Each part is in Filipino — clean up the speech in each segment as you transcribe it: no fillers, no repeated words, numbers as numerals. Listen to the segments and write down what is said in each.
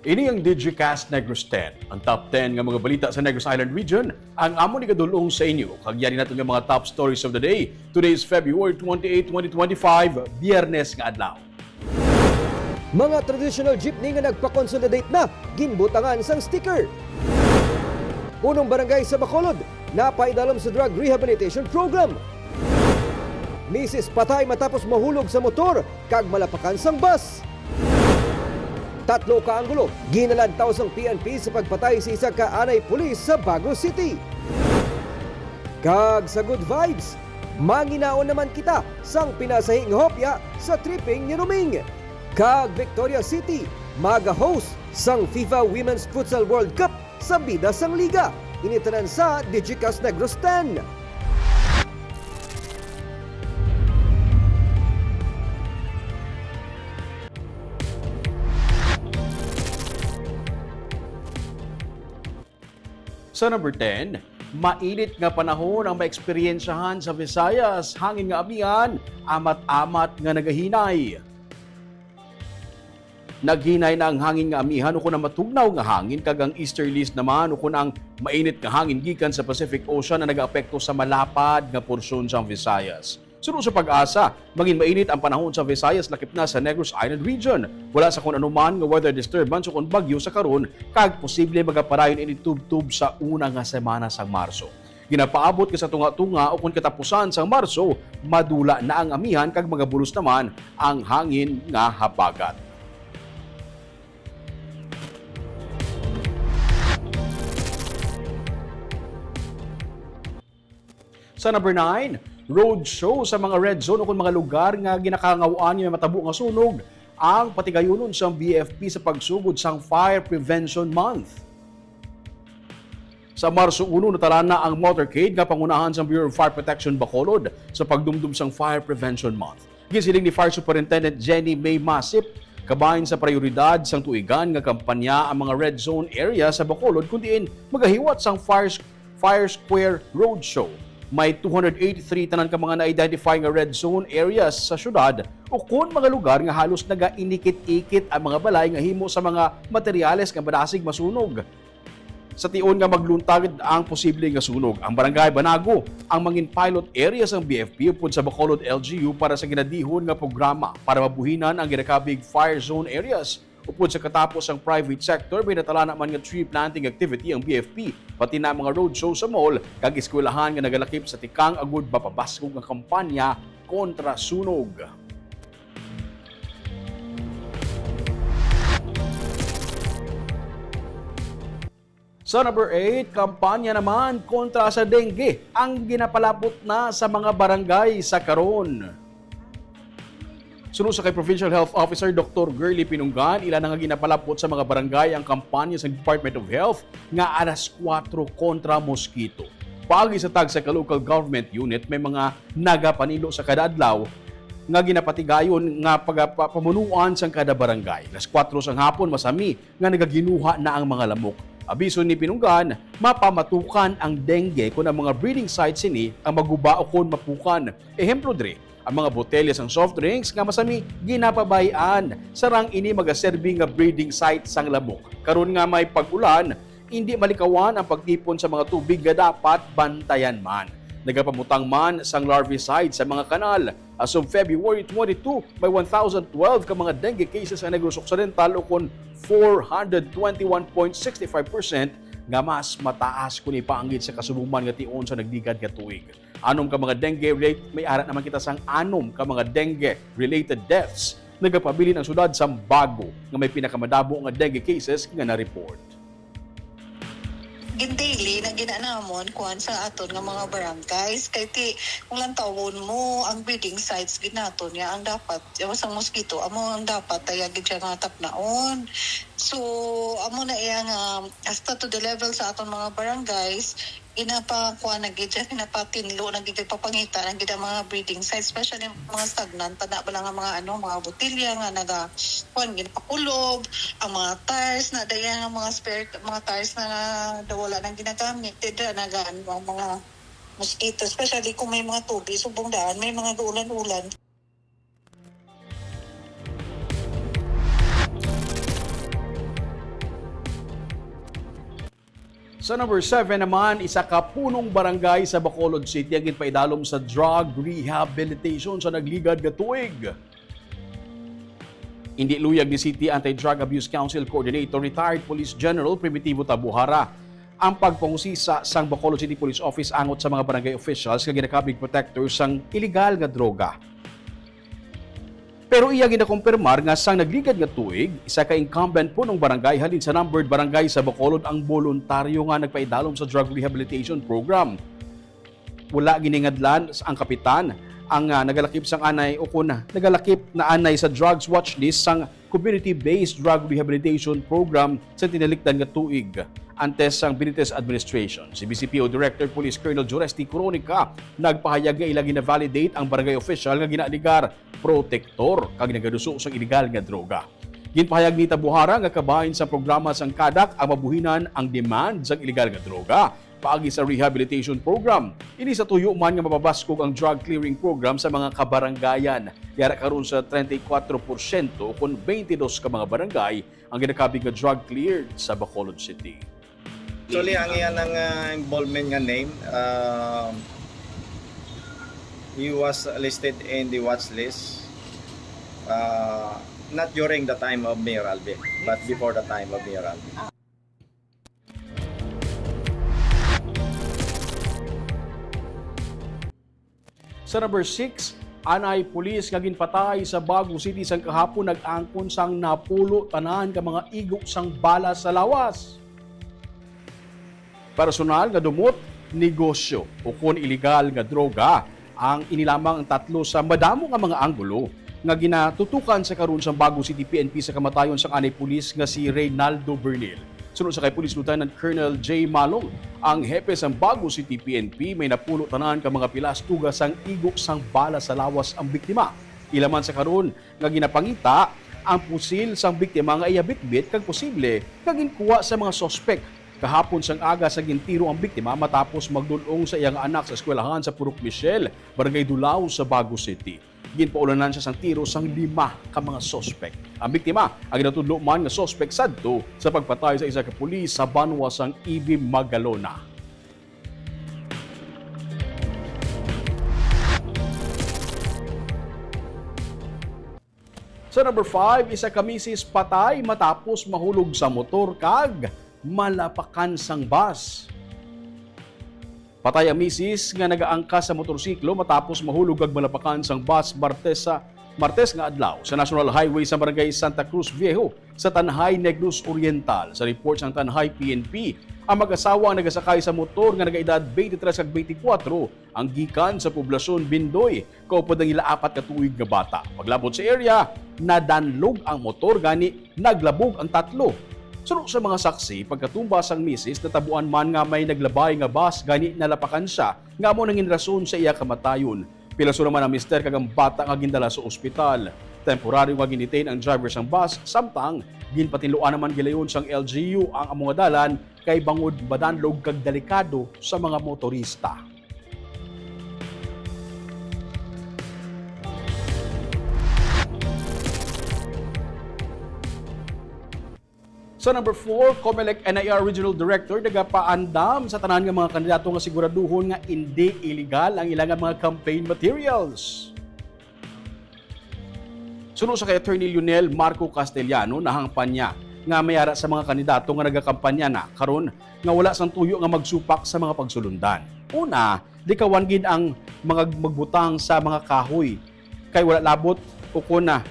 Ini ang Digicast Negros X, ang top 10 nga mga balita sa Negros Island region. Ang amo ni kadulong sa inyo. Kagyari natin ng mga top stories of the day. Today is February 28, 2025, Biyernes nga adlaw. Mga traditional jeepney nga nagpa-consolidate na, ginbutangan sang sticker. Unong barangay sa Bacolod, napaidalom sa drug rehabilitation program. Misis patay matapos mahulog sa motor, kag malapakan sang bus. Tatlo ka anggulo, ginalantaw sang PNP sa pagpatay sa isa ka anay pulis sa Baguio City. Kag sa good vibes, manginaon naman kita sang pinasahing hopya sa tripping ni Ruming. Kag Victoria City, maga-host sang FIFA Women's Futsal World Cup sa bida sang liga. Initanan sa Digicast Negros X. Sa number 10, mainit nga panahon ang maeksperiensyahan sa Visayas, hangin nga amihan, amat-amat nga nagahinay. Naghinay na ang hangin nga amihan ukon ang matugnaw nga hangin kag ang easterlies naman ukon ang mainit nga hangin gikan sa Pacific Ocean na nagaapekto sa malapad nga porsyon sa Visayas. Sunod sa pag-asa, maging mainit ang panahon sa Visayas lakip na sa Negros Island region. Wala sa kung anuman nga weather disturbance o kung bagyo sa karon, kag posible magaparayon ini tub-tub sa una nga semana sang Marso. Ginapaabot ka sa tunga-tunga o kung katapusan sang Marso, madula na ang amihan kag mga bulos naman ang hangin nga habagat. Sa number 9, road show sa mga red zone o kung mga lugar nga ginakangawaan yung matabo nga sunog ang patigayunon sa BFP sa pagsugod sang Fire Prevention Month. Sa Marso 1, natala na ang motorcade nga pangunahan sa Bureau of Fire Protection Bacolod sa pagdumdum sang Fire Prevention Month. Gisiling ni Fire Superintendent Jenny May Masip, kabahin sa prioridad sang tuigan nga kampanya ang mga red zone area sa Bacolod kundiin magahiwat sang Fire Square Road Show. May 283 tanan ka mga na-identify nga red zone areas sa syudad o kung mga lugar nga halos naga-inikit-ikit ang mga balay nga himo sa mga materyales nga badasig masunog. Sa tion nga magluntad ang posible nga sunog, ang Barangay Banago ang mangin pilot area sang BFP upod sa Bacolod LGU para sa ginadihon nga programa para mabuhinan ang ginakabig fire zone areas. Upod sa katapos ang private sector, may natala naman nga tree planting activity ang BFP, pati na mga road show sa mall, kag eskwelahan nga nagalakip sa tikang agud mapabaskog nga kampanya kontra sunog. Sa number 8, kampanya naman kontra sa dengue ang ginapalabot na sa mga barangay sa karon. Sunod sa kay Provincial Health Officer Dr. Girly Pinunggan, ilan nga ginapalapot sa mga barangay ang kampanya sa Department of Health nga alas 4 kontra mosquito. Pagi sa tag sa local government unit, may mga nagapanilo sa kada adlaw nga ginapatigayon nga pagapamunuan sa kada barangay. Alas 4 sang hapon masami nga nagaginuha na ang mga lamok. Abiso ni Pinunggan, mapamatukan ang dengue kung ang mga breeding sites ini ang maguba o kung mapukan. Ehemplo dre, ang mga botelya sang soft drinks nga masami ginapabayaan sarang ini magaserbi nga breeding site sang lamok. Karon nga may pag-ulan, hindi malikawan ang pagtipon sa mga tubig nga dapat bantayan man. Nagapamutang man sang larvicide sa mga kanal. As of February 22, may 1,012 ka mga dengue cases sa Negros Occidental o kon 421.65% nga mas mataas kung ipaanggit sa kasubungan nga tion sa nagdigad nga tuig. Anom ka mga dengue rate, may arat naman kita sang anom ka mga dengue related deaths. Nagapabilin ang syudad sa Bago nga may pinakamadabo nga dengue cases nga na-report. Daily na ginanamon kuan sa aton nga mga barangays kay ti kung lang tawon mo ang breeding sites ginaton niya ang dapat yung sa mosquito amo ang dapat tayagid siya nga tapnaon. So amo na iya nga hasta to the level sa aton mga barangays inapakuha na gid pinapatinlo na gid papangita na gid ang mga breeding sites especially mga stagnant tada ba lang ang mga mga botelya nga naga kuan ginapakulob ang mga tires na dayan ang mga spare mga tires na wala nang ginagamit dida naga ang mga mosquito especially kung may mga tubig subong daan may mga ulan-ulan. Sa number 7 naman, isa ka punong barangay sa Bacolod City ang ginpaidalom sa drug rehabilitation sa nagligad nga tuig. Hindi luyag ni City Anti-Drug Abuse Council Coordinator Retired Police General Primitivo Tabuhara ang pagpangusisa sang Bacolod City Police Office angot sa mga barangay officials nga ginakabig protectors sang illegal nga droga. Pero iya ginakumpirmar nga sang nagligad nga tuig, isa ka incumbent punong barangay halin sa numbered barangay sa Bacolod ang voluntaryo nga nagpaidalom sa drug rehabilitation program. Wala giningadlan ang kapitan ang nagalakip sang anay o kun nagalakip na anay sa drugs watchlist sang community-based drug rehabilitation program sa tinalikdan nga tuig antes sang Benitez administration. Si BCPO Director Police Colonel Juresti Coronica nagpahayag nga ilagi na validate ang barangay official nga ginaligar protektor kag nagaduso sa illegal nga droga. Ginpahayag ni Tabuhara nga kabahin sa programa sang kadak ang mabuhinan ang demand sa illegal nga droga paagi sa rehabilitation program. Ini sa tuyo man nga mababaskog ang drug clearing program sa mga kabarangayan. Yara karon sa 34% o kung 22 ka mga barangay ang ginakabig nga drug cleared sa Bacolod City. Actually, ang iyan ang involvement nga name, he was listed in the watch list not during the time of Mayor Albi, but before the time of Mayor Albi. Sa number 6, anay pulis nga ginpatay sa Bago City sang kahapon nag-angkon sang napulo tanan ka mga igok sang bala sa lawas. Personal nga dumot, negosyo o kun illegal nga droga ang inilamang ang tatlo sa madamo nga mga anggulo nga ginatutukan sa karon sa Bago City PNP sa kamatayon sang anay pulis nga si Reynaldo Bernil. Sunod sa kay Police Lieutenant Colonel J. Malong, ang hepe sang Bago City PNP may napulo tanan ka mga pilas tugas sang igok sang bala sa lawas ang biktima. Ilaman sa karon nga ginapangita ang pusil sang biktima nga iyabitbit kag posible kag ginkuha sa mga sospek. Kahapon sang aga sa gintiro ang biktima matapos magdulong sa iyang anak sa eskwelahan sa Purok Michel, Barangay Dulao sa Bago City. Ginpaulanan siya sang tiro sang 5 ka mga sospek. Ang biktima ang ginatudlo man nga sospek sadto sa pagpatay sa isa ka pulis sa banwa sang Ibi Magalona. Sa number 5, isa ka misis patay matapos mahulog sa motor kag malapakan sang bus. Patay ang misis nga nagaangka sa motorsiklo matapos mahulog kag malapakan sang bus Martes nga adlaw sa National Highway sa Barangay Santa Cruz Viejo sa Tanhay Negros Oriental. Sa report sang Tanhay PNP, ang mag-asawa ang nagasakay sa motor nga nagaedad 23 kag 24 ang gikan sa poblasyon Bindoy kaupod ang ila 4 ka tuig nga bata. Paglabot sa area, nadanlog ang motor gani naglabog ang tatlo. Sunod sa mga saksi, pagkatumba sang misis, natabuan man nga may naglabay nga bus gani nalapakan siya nga mo nangin rason sa iya kamatayon. Pilaso naman ang mister kag ang bata nga gindala sa ospital. Temporaryo nga ginitain ang driver sang bus, samtang ginpatiluan naman gilayon sang LGU ang among dalan kay bangod badanlog kag delikado sa mga motorista. Sa number 4, Comelec NIR Regional Director nagapaandam sa tanan nga mga kandidato nga siguraduhon nga hindi illegal ang ilang mga campaign materials. Sunod sa kay Attorney Lionel Marco Castellano, nahangpan niya nga mayara sa mga kandidato nga nagakampanya na karon nga wala sang tuyo nga magsupak sa mga pagsulundan. Una, di kawan gid ang mga magbutang sa mga kahoy kay wala labot o kuna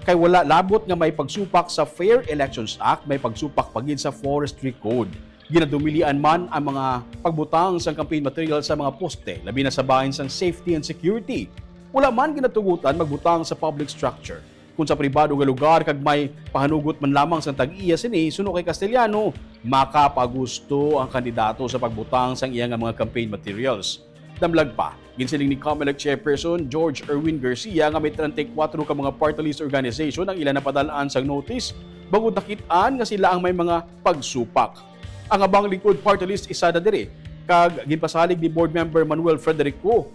kay wala labot nga may pagsupak sa Fair Elections Act, may pagsupak pagid sa Forestry Code. Ginadumilian man ang mga pagbutang sa campaign material sa mga poste, labi na sa bahin sang safety and security. Wala man ginatugutan magbutang sa public structure. Kung sa pribado nga lugar kag may pahanugot man lamang sa tag-iya sini, suno kay Castellano, makapagusto ang kandidato sa pagbutang sang iyang mga campaign materials. Damlag pa, ginsiling ni Comelec Chairperson George Erwin Garcia nga may 34 ka mga party list organization ang ilan na padalaan sang notice bagod nakitaan nga sila ang may mga pagsupak. Ang abang lingkod party list isa na diri kag ginpasalig ni board member Manuel Frederico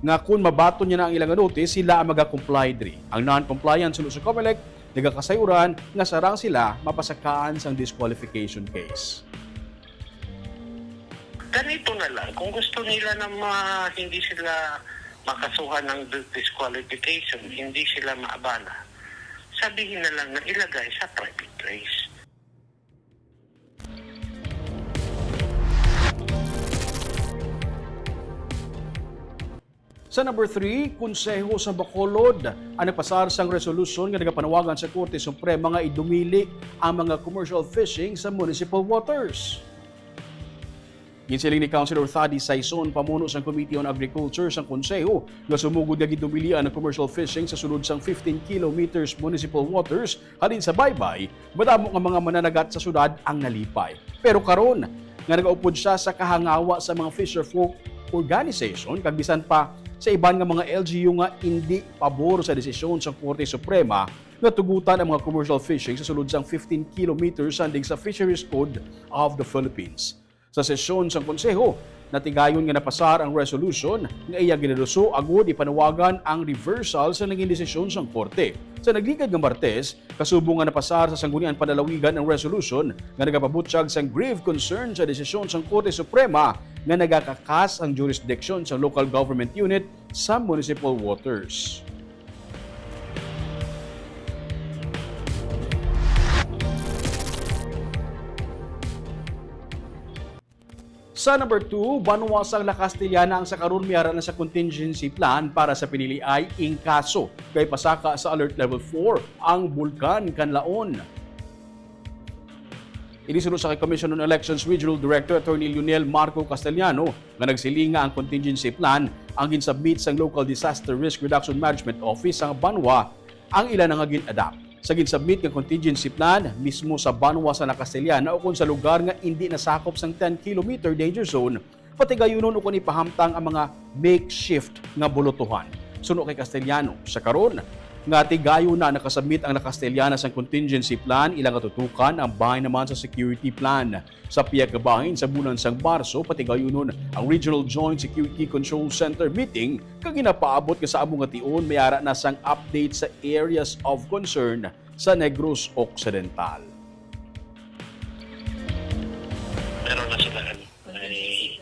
nga kung mabaton niya na ang ilang notice sila ang maga-comply diri. Ang non-compliance sunod sa Comelec nagakasayuran nga sarang sila mapasakaan sang disqualification case. ganito na lang, kung gusto nila na hindi sila makasuhan ng disqualification, hindi sila maabala, sabihin na lang na ilagay sa private place. Sa number 3, Konseho sa Bacolod ang nagpasar sang resolusyon nga nagapanawagan sa Korte Suprema nga idumili ang mga commercial fishing sa municipal waters. Ginsiling ni Councilor Thady Saison, pamuno sang Committee on Agriculture sang Konseho, nga sumugod nga gidumilian ang commercial fishing sa sulod sang 15 kilometers municipal waters halin sa baybay, madamo nga mga mananagat sa syudad ang nalipay. Pero karon nga nagaupod siya sa kahangawa sa mga fisherfolk organization kag bisan pa sa iban nga mga LGU nga hindi pabor sa desisyon sa Korte Suprema nga tugutan ang mga commercial fishing sa sulod sang 15 kilometers sandig sa Fisheries Code of the Philippines. Sa sesyon sa Konseho, natigayon nga napasar ang resolution nga iya ginaduso agud ipanawagan ang reversal sa naging desisyon sang Korte. Sa naglikad nga Martes, kasubong nga napasar sa sanggunian panalawigan ang resolution nga nagapabutyag sang grave concern sa desisyon sang Korte Suprema nga nagakakas ang jurisdiction sa local government unit sa municipal waters. Sa number 2, banwasang La Castellana ang sakaron miyara na sa contingency plan para sa pinili ay ingkaso kay pasaka sa alert level 4 ang bulkan Kanlaon. Inisunod sa Commission on Elections Regional Director Attorney Lionel Marco Castellano nga nagsilinga ang contingency plan ang ginsubmit sa Local Disaster Risk Reduction Management Office sa Banwa ang ilan nga gin-adapt. Sa ginsubmit nga contingency plan mismo sa Banwa sa La Castellana o kung sa lugar nga hindi nasakop sang 10-kilometer danger zone, pati gayunon o kung ipahamtang ang mga makeshift nga bulutuhan. Suno kay Castellano, sa karon nga tigayo na nakasubmit ang La Castellana sa contingency plan, ilang katutukan ang bahay naman sa security plan. Sa piyak kabahin sa bulan sang Marso, pati gayunon ang Regional Joint Security Control Center meeting kag ginapaabot ka sa among ation mayara na sang update sa areas of concern sa Negros Occidental. Meron na sila may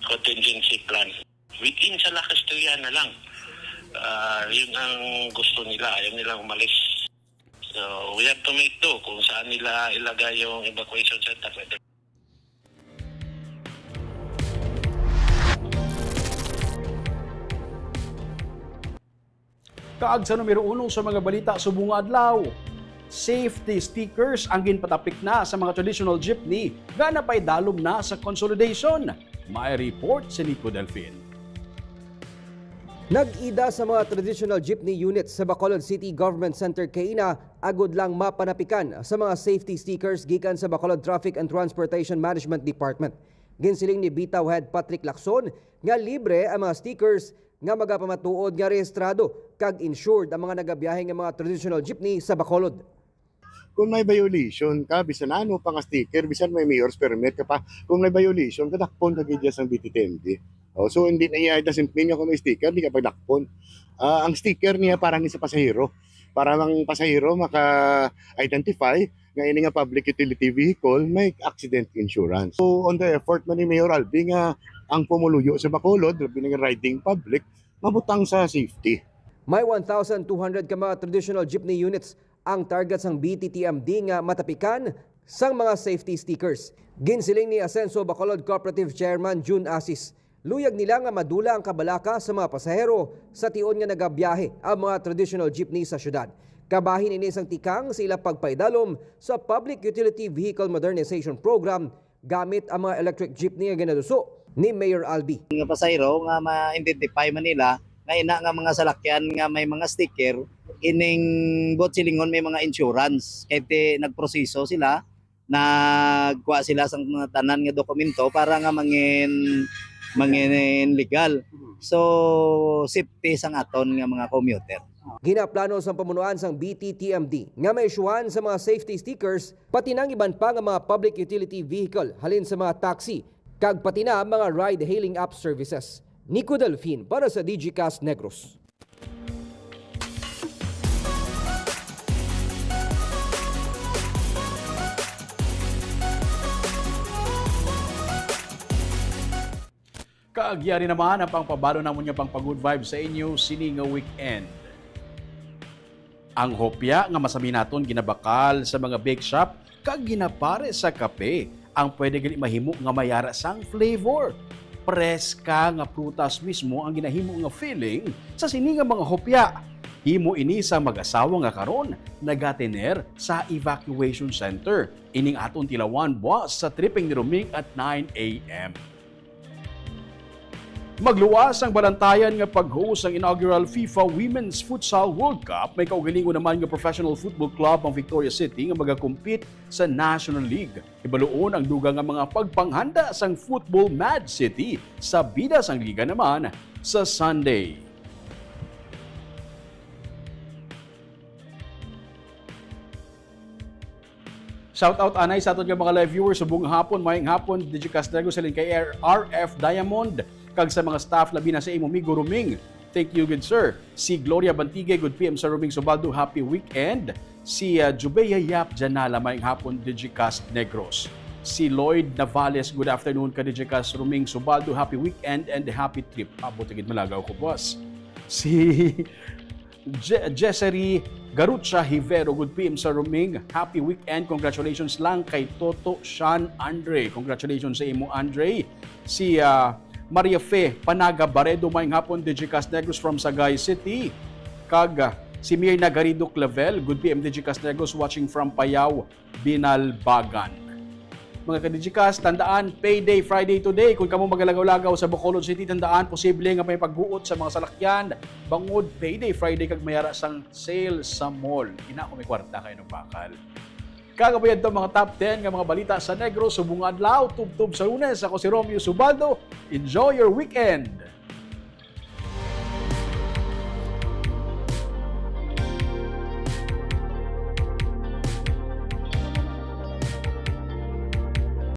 contingency plan. Within sa La Castellana lang. Yun ang gusto nila, ayaw nilang umalis. So, we have to make do kung saan nila ilagay yung evacuation center. Kaag sa numero 1 sa mga balita subong nga adlaw. Safety stickers ang ginpatapik na sa mga traditional jeepney nga napay dalom na sa consolidation. May report si Nico Delfin. Nag-ida sa mga traditional jeepney units sa Bacolod City Government Center Kaina, agud lang mapanapikan sa mga safety stickers gikan sa Bacolod Traffic and Transportation Management Department. Ginsiling ni Bitaw Head Patrick Lacson nga libre ang mga stickers nga magapamatuod nga rehistrado kag insured ang mga nagabiyahe nga mga traditional jeepney sa Bacolod. Kung may violation ka, bisan ano pa nga sticker, bisan may mayor's permit ka pa, kung may violation, kadakpon ka gidya sa BTTMD. So hindi na iya doesn't mean nga kung may sticker, hindi ka pagdakpon. Ang sticker niya parang sa pasahero. Para ang pasahero maka-identify nga ini nga public utility vehicle may accident insurance. So on the effort man ni Mayor Albi nga ang pumuluyo sa Bacolod, labi nga riding public, mabutang sa safety. May 1,200 ka mga traditional jeepney units ang target sang BTTMD nga matapikan sang mga safety stickers. Ginsiling ni Asenso Bacolod Cooperative Chairman June Asis, luyag nila nga madula ang kabalaka sa mga pasahero sa tion nga nagabiyahe ang mga traditional jeepney sa syudad. Kabahin ini sang tikang sa ila pagpaidalom sa Public Utility Vehicle Modernization Program gamit ang mga electric jeepney nga ginaduso ni Mayor Albi. Nga pasahero nga ma-identify man nila nga ina nga mga salakyan nga may mga sticker ining bot silingon may mga insurance kaya nagproseso sila nagkuha sila sa mga tanan nga dokumento para nga mangin legal. So safety sang aton nga mga commuter. Ginaplano sa pamunuan sang BTTMD nga may isyuhan sa mga safety stickers pati nang iban pa nga mga public utility vehicle halin sa mga taxi kag pati na mga ride-hailing app services. Nico Delfin para sa Digicast Negros. Kaagyari naman ang pangpabalo namon nga pang good vibe sa inyo sini nga weekend. Ang hopya nga masami naton ginabakal sa mga bake shop kag ginapare sa kape ang pwede gali mahimo nga mayara sang flavor. Preska nga prutas mismo ang ginahimo nga feeling sa sini nga mga hopya. Himo ini sa mag-asawa nga karon nagatener sa evacuation center. Ining aton tilawan buwas sa tripping ni Roming at 9 a.m. Magluwas ang balantayan nga pag-host ang inaugural FIFA Women's Futsal World Cup. May kaugalingon naman nga professional football club ang Victoria City nga magakompete sa National League. Ibaluon ang dugang nga mga pagpanghanda sang Football Mad City sa bida sang liga naman sa Sunday. Shout out anay sa aton nga mga live viewers subong hapon, mayang hapon, Digicast Negros X kay RF Diamond kag sa mga staff labi na sa imo migo Roming. Thank you good sir. Si Gloria Bantige, good PM sa Roming Subaldo, happy weekend. Si Jubeya Yap Janala, mayang hapon, Digicast Negros. Si Lloyd Navales, good afternoon ka Digicast Roming Subaldo, happy weekend and happy trip. Abot agad malagaw ko boss. Si Jessery Garutsa Hivero, good PM sa Roming. Happy weekend. Congratulations lang kay Toto Sean Andre. Congratulations sa imo Andre. Si Maria Fe Panaga Baredo, mayang hapon, Digicast Negros from Sagay City. Kag si Mirna Garido Clavel, good PM Digicast Negros watching from Payao, Binalbagan. Mga ka-Digicast, tandaan, payday Friday today. Kung kamo magalagaw-lagaw sa Bacolod City, tandaan, posible nga may pagbuot sa mga salakyan. Bangod, payday Friday kag mayara sang sale sa mall. Ina ko may kwarta kayo ng bakal. Kagabayan to mga top 10 nga mga balita sa Negros. Subong adlaw, tub-tub sa Lunes. Ako si Romeo Subaldo. Enjoy your weekend!